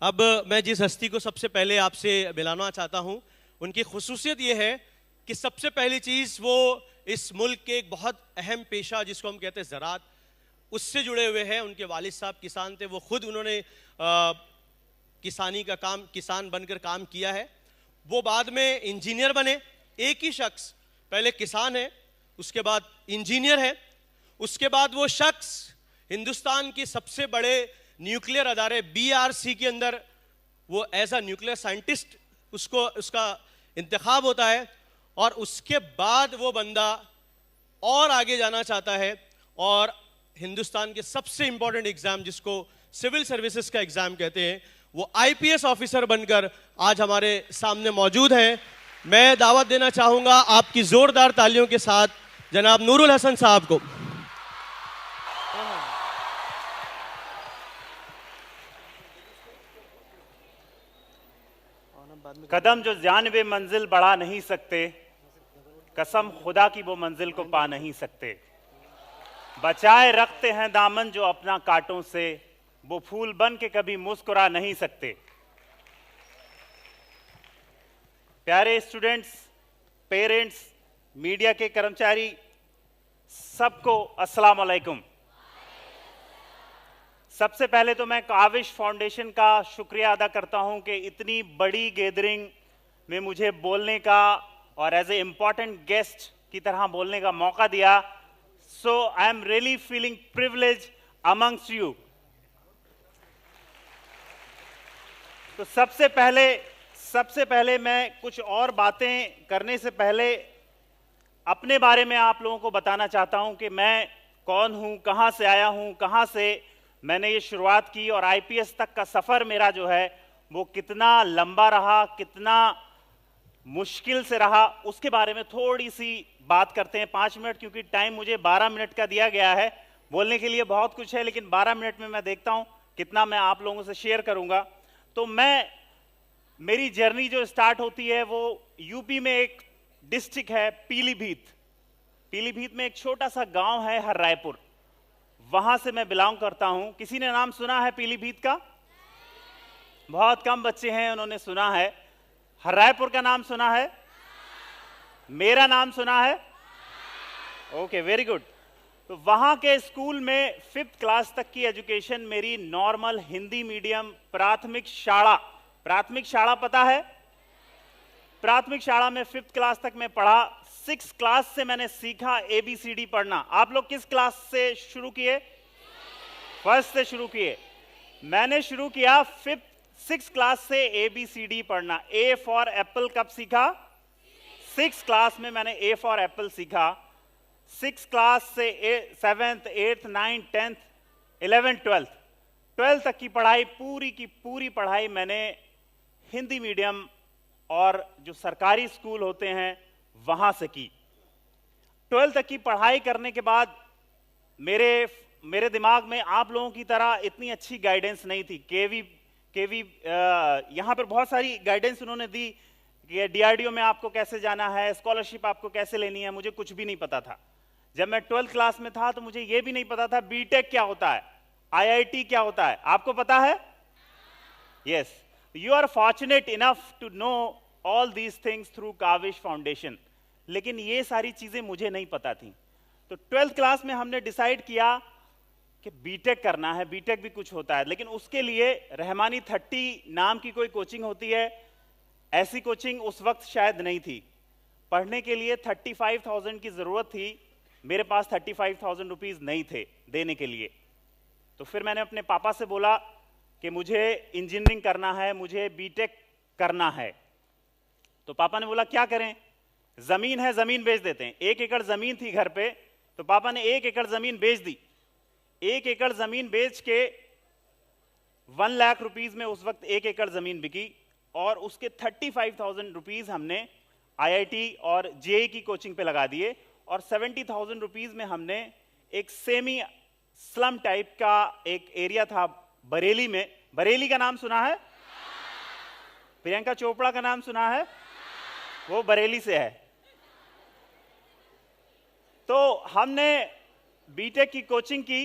अब मैं जिस हस्ती को सबसे पहले आपसे मिलाना चाहता हूं, उनकी खुसूसियत ये है कि सबसे पहली चीज़ वो इस मुल्क के एक बहुत अहम पेशा जिसको हम कहते हैं ज़राअत, उससे जुड़े हुए हैं। उनके वालिद साहब किसान थे, वो खुद उन्होंने किसानी का काम, किसान बनकर काम किया है। वो बाद में इंजीनियर बने। एक ही शख्स पहले किसान है, उसके बाद इंजीनियर है, उसके बाद वो शख्स हिंदुस्तान के सबसे बड़े न्यूक्लियर अदारे BRC के अंदर वो एज अ न्यूक्लियर साइंटिस्ट उसका इंतखाब होता है। और उसके बाद वो बंदा और आगे जाना चाहता है और हिंदुस्तान के सबसे इंपॉर्टेंट एग्जाम जिसको सिविल सर्विसेज का एग्जाम कहते हैं, वो IPS ऑफिसर बनकर आज हमारे सामने मौजूद हैं। मैं दावत देना चाहूंगा आपकी जोरदार तालियों के साथ जनाब नूरुल हसन साहब को। कदम जो जानबे मंजिल बढ़ा नहीं सकते, कसम खुदा की वो मंजिल को पा नहीं सकते। बचाए रखते हैं दामन जो अपना कांटों से, वो फूल बन के कभी मुस्कुरा नहीं सकते। प्यारे स्टूडेंट्स, पेरेंट्स, मीडिया के कर्मचारी, सबको अस्सलाम वालेकुम। सबसे पहले तो मैं काविश फाउंडेशन का शुक्रिया अदा करता हूं कि इतनी बड़ी गैदरिंग में मुझे बोलने का और एज ए इम्पॉर्टेंट गेस्ट की तरह बोलने का मौका दिया। So I am really feeling privilege amongst you. तो सबसे पहले मैं कुछ और बातें करने से पहले अपने बारे में आप लोगों को बताना चाहता हूं कि मैं कौन हूं, कहां से आया हूं, कहां से मैंने ये शुरुआत की और IPS तक का सफर मेरा जो है वो कितना लंबा रहा, कितना मुश्किल से रहा, उसके बारे में थोड़ी सी बात करते हैं। 5 मिनट, क्योंकि टाइम मुझे 12 मिनट का दिया गया है। बोलने के लिए बहुत कुछ है, लेकिन 12 मिनट में मैं देखता हूं कितना मैं आप लोगों से शेयर करूंगा। तो मेरी जर्नी जो स्टार्ट होती है वो यूपी में एक डिस्ट्रिक्ट है पीलीभीत। पीलीभीत में एक छोटा सा गांव है हररायपुर, वहां से मैं बिलोंग करता हूं। किसी ने नाम सुना है पीलीभीत का? बहुत कम बच्चे हैं उन्होंने सुना है। हररायपुर का नाम सुना है? मेरा नाम सुना है? Okay, very good. तो वहां के स्कूल में 5th क्लास तक की एजुकेशन मेरी नॉर्मल हिंदी मीडियम प्राथमिक शाला पता है? प्राथमिक शाला में 5th क्लास तक मैं पढ़ा। 6th क्लास से मैंने सीखा ABCD पढ़ना। आप लोग किस क्लास से शुरू किए? फर्स्ट से शुरू किए। मैंने शुरू किया 6th क्लास से ABCD पढ़ना। A फॉर एप्पल कब सीखा? 6th क्लास में मैंने A फॉर एप्पल सीखा। 6th क्लास से 7th, 8th, 9th, 10th, 11th, 12th तक की पढ़ाई, पूरी की पूरी पढ़ाई मैंने हिंदी मीडियम और जो सरकारी स्कूल होते हैं वहां से की। 12th तक की पढ़ाई करने के बाद मेरे दिमाग में आप लोगों की तरह इतनी अच्छी गाइडेंस नहीं थी। केवी यहां पर बहुत सारी गाइडेंस उन्होंने दी कि DRDO में आपको कैसे जाना है, स्कॉलरशिप आपको कैसे लेनी है। मुझे कुछ भी नहीं पता था। जब मैं 12th क्लास में था तो मुझे यह भी नहीं पता था BTech क्या होता है, IIT क्या होता है। आपको पता है? Yes, you are fortunate enough to know all these things through Kavish foundation. लेकिन ये सारी चीजें मुझे नहीं पता थी। तो 12th क्लास में हमने डिसाइड किया कि BTech करना है। BTech भी कुछ होता है, लेकिन उसके लिए रहमानी 30 नाम की कोई कोचिंग होती है। ऐसी कोचिंग उस वक्त शायद नहीं थी। पढ़ने के लिए 35,000 की जरूरत थी। मेरे पास 35,000 रुपीज नहीं थे देने के लिए। तो फिर मैंने अपने पापा से बोला कि मुझे इंजीनियरिंग करना है, मुझे BTech करना है। तो पापा ने बोला क्या करें? जमीन है, जमीन बेच देते हैं। 1 एकड़ जमीन थी घर पे, तो पापा ने 1 एकड़ जमीन बेच दी। 1 एकड़ जमीन बेच के 1 लाख रुपीज में उस वक्त 1 एकड़ जमीन बिकी। और उसके 35,000 रुपीज हमने IIT और JEE की कोचिंग पे लगा दिए। और 70,000 रुपीज में हमने एक सेमी स्लम टाइप का एक एरिया था बरेली में। बरेली का नाम सुना है? प्रियंका चोपड़ा का नाम सुना है? वो बरेली से है। तो हमने BTech की कोचिंग की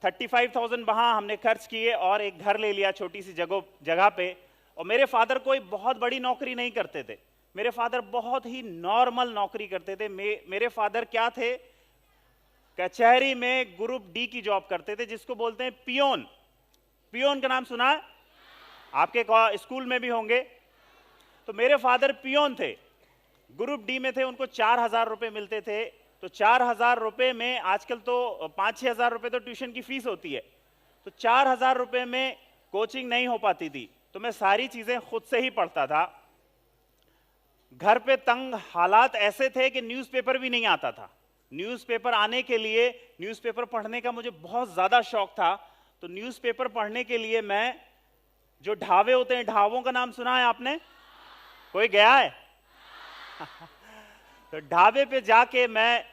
35,000 वहां हमने खर्च किए और एक घर ले लिया छोटी सी जगह पे। और मेरे फादर कोई बहुत बड़ी नौकरी नहीं करते थे, मेरे फादर बहुत ही नॉर्मल नौकरी करते थे। मेरे फादर क्या थे, कचहरी में ग्रुप डी की जॉब करते थे, जिसको बोलते हैं पियोन। पियोन का नाम सुना है आपके स्कूल में भी होंगे। तो मेरे फादर पियोन थे, ग्रुप डी में थे, उनको 4,000 रुपए मिलते थे। तो 4,000 रुपए में, आजकल तो 5-6 हजार रुपए तो ट्यूशन की फीस होती है, तो 4,000 रुपए में कोचिंग नहीं हो पाती थी। तो मैं सारी चीजें खुद से ही पढ़ता था। घर पे तंग हालात ऐसे थे कि न्यूज़पेपर भी नहीं आता था। न्यूज़पेपर आने के लिए, न्यूज़पेपर पढ़ने का मुझे बहुत ज्यादा शौक था। तो न्यूज़पेपर पढ़ने के लिए मैं, जो ढाबे होते हैं, ढाबों का नाम सुना है आपने, कोई गया है? तो ढाबे पे जाके मैं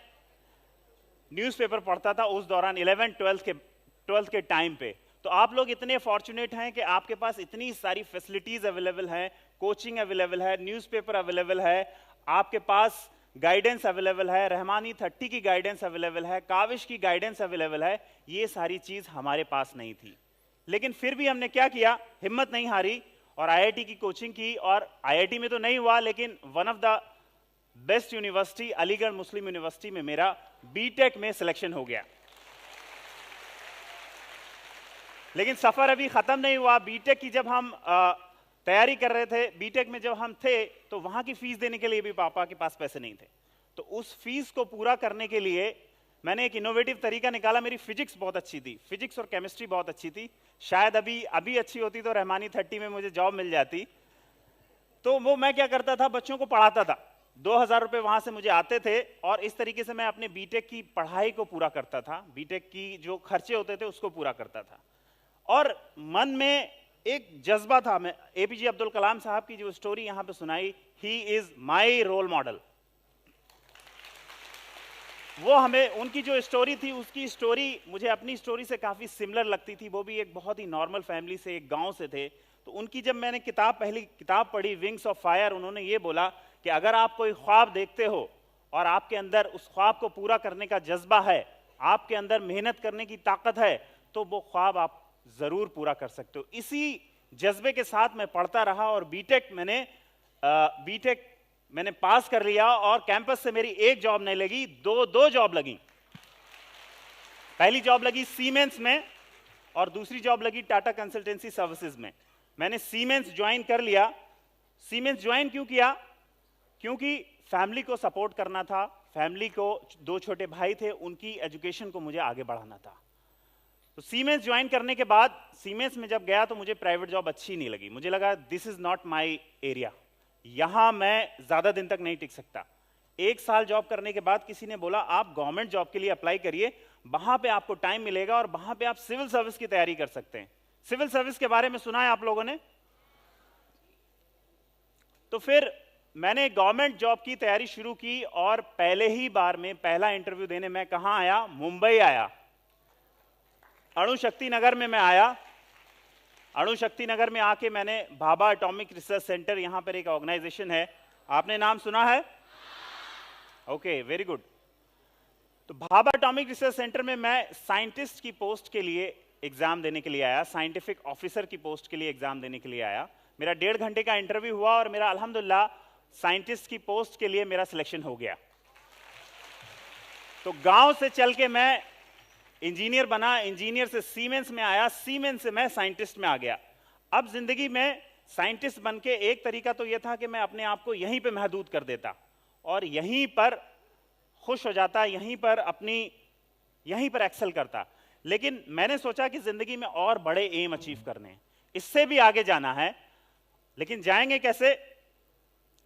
न्यूज़पेपर पढ़ता था उस दौरान, 11-12 के टाइम पे। तो आप लोग इतने फॉर्चुनेट हैं कि आपके पास इतनी सारी फैसिलिटीज अवेलेबल हैं, कोचिंग अवेलेबल है, न्यूज़पेपर अवेलेबल है, आपके पास गाइडेंस अवेलेबल है, रहमानी 30 की गाइडेंस अवेलेबल है, काविश की गाइडेंस अवेलेबल है। ये सारी चीज हमारे पास नहीं थी, लेकिन फिर भी हमने क्या किया, हिम्मत नहीं हारी और आईआईटी की कोचिंग की। और आईआईटी में तो नहीं हुआ, लेकिन one of the best university Aligarh Muslim university में मेरा बीटेक में सिलेक्शन हो गया। लेकिन सफर अभी खत्म नहीं हुआ। बीटेक की जब हम तैयारी कर रहे थे, बीटेक में जब हम थे, तो वहां की फीस देने के लिए भी पापा के पास पैसे नहीं थे। तो उस फीस को पूरा करने के लिए मैंने एक इनोवेटिव तरीका निकाला। मेरी फिजिक्स बहुत अच्छी थी, फिजिक्स और केमिस्ट्री बहुत अच्छी थी। शायद अभी अच्छी होती तो रहमानी 30 में मुझे जॉब मिल जाती। तो वो मैं क्या करता था, बच्चों को पढ़ाता था। 2,000 रुपए वहां से मुझे आते थे और इस तरीके से मैं अपने बीटेक की पढ़ाई को पूरा करता था, बीटेक की जो खर्चे होते थे उसको पूरा करता था। और मन में एक जज्बा था। मैं एपीजे अब्दुल कलाम साहब की जो स्टोरी यहां पे सुनाई, he is my role model, वो हमें, उनकी जो स्टोरी थी, उसकी स्टोरी मुझे अपनी स्टोरी से काफी सिमिलर लगती थी। वो भी एक बहुत ही नॉर्मल फैमिली से, एक गांव से थे। तो उनकी जब मैंने पहली किताब पढ़ी, विंग्स ऑफ फायर, उन्होंने ये बोला कि अगर आप कोई ख्वाब देखते हो और आपके अंदर उस ख्वाब को पूरा करने का जज्बा है, आपके अंदर मेहनत करने की ताकत है, तो वो ख्वाब आप जरूर पूरा कर सकते हो। इसी जज्बे के साथ मैं पढ़ता रहा और बीटेक मैंने पास कर लिया और कैंपस से मेरी एक जॉब नहीं लगी, दो जॉब लगी। पहली जॉब लगी सीमेंस में और दूसरी जॉब लगी टाटा कंसल्टेंसी सर्विसेज में। मैंने सीमेंस ज्वाइन कर लिया। सीमेंस ज्वाइन क्यों किया? क्योंकि फैमिली को सपोर्ट करना था, फैमिली को, 2 छोटे भाई थे, उनकी एजुकेशन को मुझे आगे बढ़ाना था। तो सीमेंस ज्वाइन करने के बाद, सीमेंस में जब गया तो मुझे प्राइवेट जॉब अच्छी नहीं लगी। मुझे लगा this is not my area, यहां मैं ज्यादा दिन तक नहीं टिक सकता। 1 साल जॉब करने के बाद किसी ने बोला आप गवर्नमेंट जॉब के लिए अप्लाई करिए, वहां पे आपको टाइम मिलेगा और वहां पे आप सिविल सर्विस की तैयारी कर सकते हैं। सिविल सर्विस के बारे में सुना है आप लोगों ने? तो फिर मैंने गवर्नमेंट जॉब की तैयारी शुरू की और पहले ही बार में पहला इंटरव्यू देने मैं कहां आया? मुंबई आया। अणु शक्ति नगर में मैं आया। अणु शक्ति नगर में आके मैंने भाभा एटॉमिक रिसर्च सेंटर, यहां पर एक ऑर्गेनाइजेशन है, आपने नाम सुना है? Okay, very good. तो भाभा एटॉमिक रिसर्च सेंटर में मैं साइंटिस्ट की पोस्ट के लिए एग्जाम देने के लिए आया, साइंटिफिक ऑफिसर की पोस्ट के लिए एग्जाम देने के लिए आया। मेरा 1.5 घंटे का इंटरव्यू हुआ और मेरा अल्हम्दुलिल्लाह साइंटिस्ट की पोस्ट के लिए मेरा सिलेक्शन हो गया। तो गांव से चल के मैं इंजीनियर बना, इंजीनियर से सीमेंस में आया, सीमेंस से मैं साइंटिस्ट में आ गया। अब जिंदगी में साइंटिस्ट बन के एक तरीका तो यह था कि मैं अपने आप को यहीं पे महदूद कर देता और यहीं पर खुश हो जाता, यहीं पर एक्सेल करता। लेकिन मैंने सोचा कि जिंदगी में और बड़े एम अचीव करने हैं, इससे भी आगे जाना है। लेकिन जाएंगे कैसे?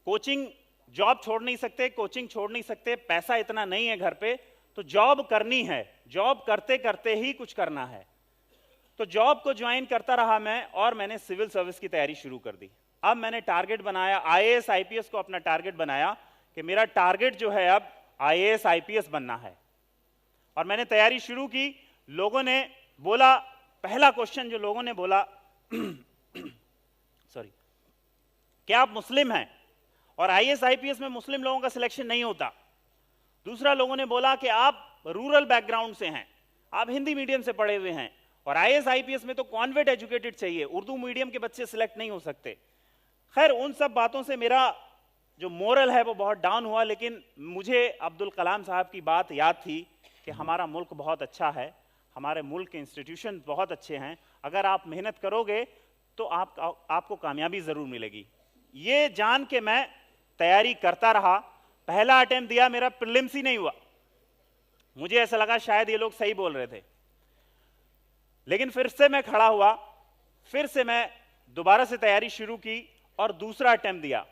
कोचिंग, जॉब छोड़ नहीं सकते, कोचिंग छोड़ नहीं सकते, पैसा इतना नहीं है घर पे, तो जॉब करनी है, जॉब करते करते ही कुछ करना है। तो जॉब को ज्वाइन करता रहा मैं और मैंने सिविल सर्विस की तैयारी शुरू कर दी। अब मैंने टारगेट बनाया, आईएएस आईपीएस को अपना टारगेट बनाया कि मेरा टारगेट जो है अब आईएएस आईपीएस बनना है। और मैंने तैयारी शुरू की। लोगों ने बोला, पहला क्वेश्चन जो लोगों ने बोला सॉरी, क्या आप मुस्लिम हैं? और आईएएस आईपीएस में मुस्लिम लोगों का सिलेक्शन नहीं होता। दूसरा, लोगों ने बोला कि आप रूरल बैकग्राउंड से हैं, आप हिंदी मीडियम से पढ़े हुए हैं, और आईएएस आईपीएस में तो कॉन्वेंट एजुकेटेड चाहिए, उर्दू मीडियम के बच्चे सिलेक्ट नहीं हो सकते। खैर, उन सब बातों से मेरा जो मोरल है वो बहुत डाउन हुआ, लेकिन मुझे अब्दुल कलाम साहब की बात याद थी कि हमारा मुल्क बहुत अच्छा है, हमारे मुल्क के इंस्टीट्यूशन बहुत अच्छे हैं, अगर आप मेहनत करोगे तो आपको कामयाबी जरूर मिलेगी। ये जान के मैं तैयारी करता रहा। पहला अटेम्प्ट दिया, मेरा प्रीलिम्स ही नहीं हुआ। मुझे ऐसा लगा शायद ये लोग सही बोल रहे थे, लेकिन फिर से मैं खड़ा हुआ, फिर से मैं दोबारा से तैयारी शुरू की और दूसरा अटेम्प्ट दिया।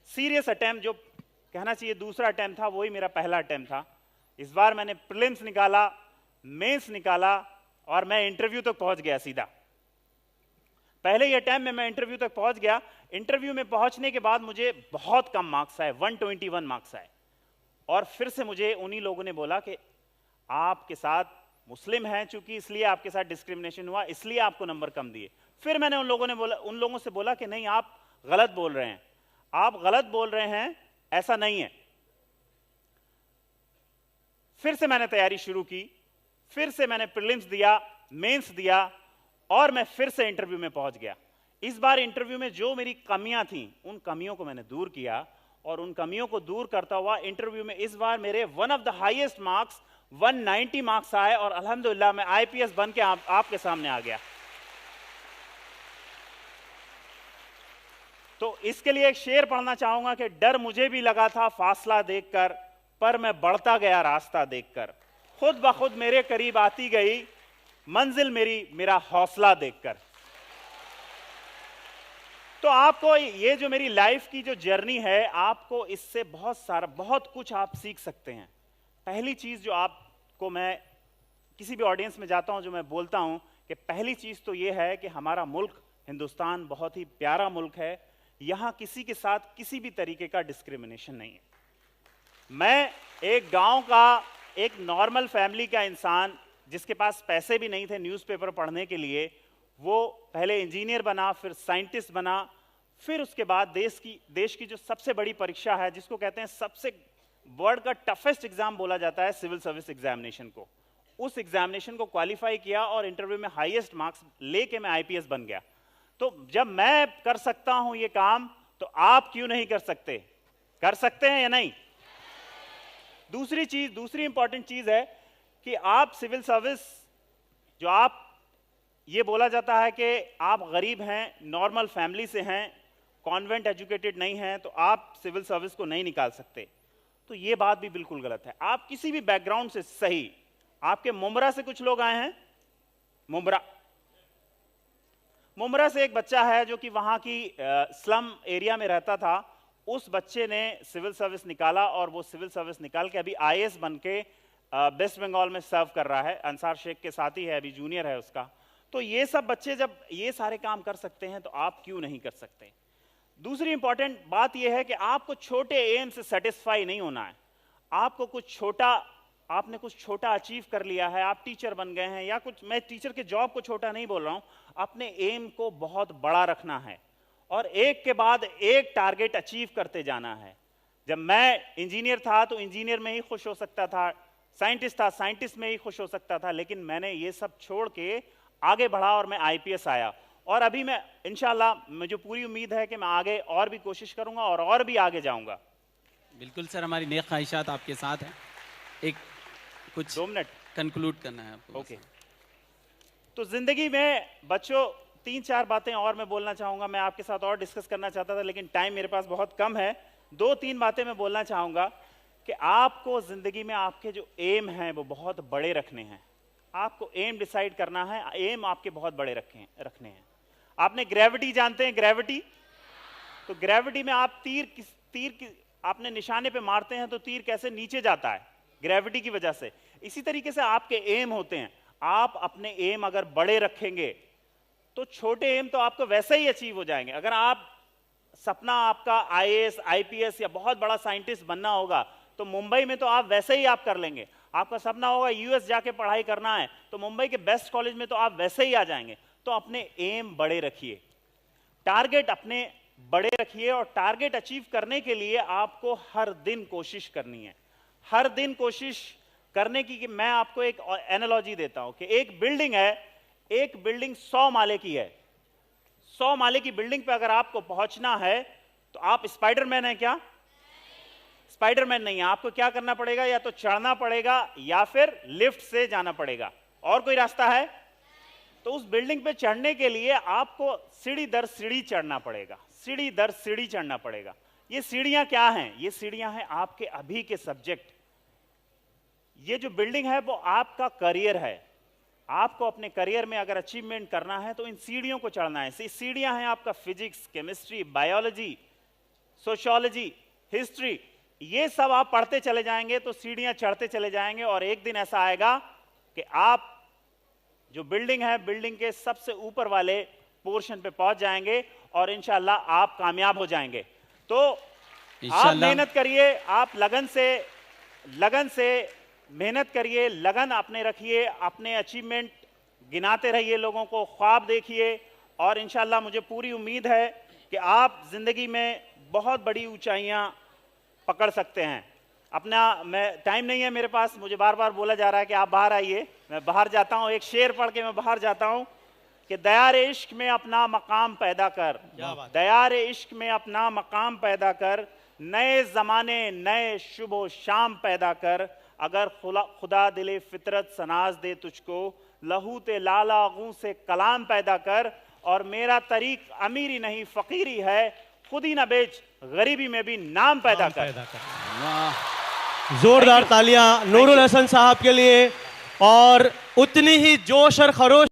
सीरियस अटेम्प्ट, जो कहना चाहिए दूसरा अटेम्प्ट था, वही मेरा पहला अटेम्प्ट था। इस बार मैंने प्रीलिम्स निकाला, मेंस निकाला और मैं इंटरव्यू तक पहुंच गया सीधा। पहले ही अटेम्प्ट में मैं इंटरव्यू तक पहुंच गया। इंटरव्यू में पहुंचने के बाद मुझे बहुत कम मार्क्स आए, 121 मार्क्स आए, और फिर से मुझे उन्हीं लोगों ने बोला कि आपके साथ मुस्लिम हैं, चूंकि इसलिए आपके साथ डिस्क्रिमिनेशन हुआ, इसलिए आपको नंबर कम दिए। फिर मैंने उन लोगों से बोला कि नहीं, आप गलत बोल रहे हैं, आप गलत बोल रहे हैं, ऐसा नहीं है। फिर से मैंने तैयारी शुरू की, फिर से मैंने प्रीलिम्स दिया, मेंस दिया, और मैं फिर से इंटरव्यू में पहुंच गया। इस बार इंटरव्यू में जो मेरी कमियां थीं, उन कमियों को मैंने दूर किया, और उन कमियों को दूर करता हुआ इंटरव्यू में इस बार मेरे one of the highest marks 190 marks आए, और अल्हम्दुलिल्लाह मैं आईपीएस बन के आपके सामने आ गया। तो इसके लिए एक शेर पढ़ना चाहूंगा कि डर मुझे भी लगा था फासला देखकर, पर मैं बढ़ता गया रास्ता देखकर, खुद ब खुद मेरे करीब आती गई मंजिल मेरा हौसला देखकर। तो आपको ये जो मेरी लाइफ की जो जर्नी है, आपको इससे बहुत कुछ आप सीख सकते हैं। पहली चीज जो आपको, मैं किसी भी ऑडियंस में जाता हूं जो मैं बोलता हूं कि पहली चीज तो ये है कि हमारा मुल्क हिंदुस्तान बहुत ही प्यारा मुल्क है, यहां किसी के साथ किसी भी तरीके का डिस्क्रिमिनेशन नहीं है। मैं एक गांव का एक नॉर्मल फैमिली का इंसान, जिसके पास पैसे भी नहीं थे न्यूज़पेपर पढ़ने के लिए, वो पहले इंजीनियर बना, फिर साइंटिस्ट बना, फिर उसके बाद देश की जो सबसे बड़ी परीक्षा है, जिसको कहते हैं सबसे वर्ल्ड का टफेस्ट एग्जाम बोला जाता है, सिविल सर्विस एग्जामिनेशन को, उस एग्जामिनेशन को क्वालिफाई किया और इंटरव्यू में हाईएस्ट मार्क्स लेके मैं आईपीएस बन गया। तो जब मैं कर सकता हूं ये काम, तो आप क्यों नहीं कर सकते? कर सकते हैं या नहीं? दूसरी इंपॉर्टेंट चीज है कि आप सिविल सर्विस, जो आप, ये बोला जाता है कि आप गरीब हैं, नॉर्मल फैमिली से हैं, कॉन्वेंट एजुकेटेड नहीं हैं, तो आप सिविल सर्विस को नहीं निकाल सकते। तो ये बात भी बिल्कुल गलत है। आप किसी भी बैकग्राउंड से, सही, आपके मुमरा से कुछ लोग आए हैं, मुमरा से एक बच्चा है जो कि वहां की स्लम एरिया में रहता था, उस बच्चे ने सिविल सर्विस निकाला, और वो सिविल सर्विस निकाल के अभी आईएएस बन के वेस्ट बंगाल में सर्व कर रहा है, अंसार शेख के साथ ही है, अभी जूनियर है उसका। तो ये सब बच्चे जब ये सारे काम कर सकते हैं, तो आप क्यों नहीं कर सकते? दूसरी इंपॉर्टेंट बात यह है कि आपको छोटे एम से सेटिस्फाई नहीं होना है। आपने कुछ छोटा अचीव कर लिया है, आप टीचर बन गए हैं या कुछ, मैं टीचर के जॉब को छोटा नहीं बोल रहा हूं, अपने एम को बहुत बड़ा रखना है और एक के बाद एक टारगेट अचीव करते जाना है। जब मैं इंजीनियर था तो इंजीनियर में ही खुश हो सकता था, साइंटिस्ट था साइंटिस्ट में ही खुश हो सकता था, लेकिन मैंने ये सब छोड़ के आगे बढ़ा और मैं आईपीएस आया। और अभी मैं इंशाल्लाह, मुझे पूरी उम्मीद है कि मैं आगे और भी कोशिश करूंगा और भी आगे जाऊंगा। बिल्कुल सर, हमारी नेक ख्वाहिशात आपके साथ हैं। एक कुछ 2 मिनट कंक्लूड करना है आपको। ओके। तो जिंदगी में बच्चों 3-4 बातें और मैं बोलना चाहूंगा, मैं आपके साथ और डिस्कस करना चाहता था, लेकिन टाइम मेरे पास बहुत कम है। 2-3 बातें मैं बोलना चाहूंगा कि आपको जिंदगी में आपके जो एम हैं वो बहुत बड़े रखने हैं। आपको एम डिसाइड करना है, एम आपके बहुत बड़े रखने हैं। आपने ग्रेविटी जानते हैं, ग्रेविटी? तो ग्रेविटी में आप तीर आपने निशाने पे मारते हैं तो तीर कैसे नीचे जाता है? ग्रेविटी की वजह से। इसी तरीके से आपके एम होते हैं। आप अपने एम अगर बड़े रखेंगे तो छोटे एम तो आपको वैसे ही अचीव हो जाएंगे। अगर आप सपना आपका आईएएस, आईपीएस या बहुत बड़ा साइंटिस्ट बनना होगा तो मुंबई में तो आप वैसे ही आप कर लेंगे। आपका सपना होगा यूएस जाके पढ़ाई करना है तो मुंबई के बेस्ट कॉलेज में तो आप वैसे ही आ जाएंगे। तो अपने एम बड़े रखिए, टारगेट अपने बड़े रखिए, और टारगेट अचीव करने के लिए आपको हर दिन कोशिश करनी है। हर दिन कोशिश करने की कि मैं आपको एक एनालॉजी देता हूं कि एक बिल्डिंग है, एक बिल्डिंग 100 माले की है। 100 माले की बिल्डिंग पे अगर आपको पहुंचना है तो आप स्पाइडरमैन है क्या? स्पाइडरमैन नहीं है। आपको क्या करना पड़ेगा? या तो चढ़ना पड़ेगा या फिर लिफ्ट से जाना पड़ेगा। और कोई रास्ता है? तो उस बिल्डिंग पे चढ़ने के लिए आपको सीढ़ी दर सीढ़ी चढ़ना पड़ेगा, सीढ़ी दर सीढ़ी चढ़ना पड़ेगा। ये सीढ़ियां क्या हैं? ये सीढ़ियां हैं आपके अभी के सब्जेक्ट। ये जो बिल्डिंग है वो आपका करियर है। आपको अपने करियर में अगर अचीवमेंट करना है तो इन सीढ़ियों को चढ़ना है। सीढ़ियां हैं आपका physics, chemistry, biology, sociology, history. ये सब आप पढ़ते चले जाएंगे तो सीढ़ियां चढ़ते चले जाएंगे और एक दिन ऐसा आएगा कि आप जो बिल्डिंग है, बिल्डिंग के सबसे ऊपर वाले पोर्शन पे पहुंच जाएंगे और इंशाल्लाह आप कामयाब हो जाएंगे। तो आप मेहनत करिए, आप लगन से मेहनत करिए, लगन अपने रखिए, अपने अचीवमेंट गिनाते रहिए, लोगों को ख्वाब देखिए और इंशाल्लाह मुझे पूरी उम्मीद है कि आप जिंदगी में बहुत बड़ी ऊंचाइयां पकड़ सकते हैं। मैं टाइम नहीं है मेरे पास, मुझे बार बार बोला जा रहा है कि आप बाहर आइए, मैं बाहर जाता हूं। एक शेर पढ़ के मैं बाहर जाता हूं कि दयारे इश्क में अपना मकाम पैदा कर, दयारे इश्क में अपना मकाम पैदा कर, नए जमाने नए शुभ शाम पैदा कर, अगर खुदा दिले फितरत सनाज दे तुझको, लहू ते लाला गूं से कलाम पैदा कर, और मेरा तरीक अमीरी नहीं फकीरी है, खुद ही ना बेच गरीबी में भी नाम पैदा कर। जोरदार तालियां नूरुल हसन साहब के लिए और उतनी ही जोश और खरोश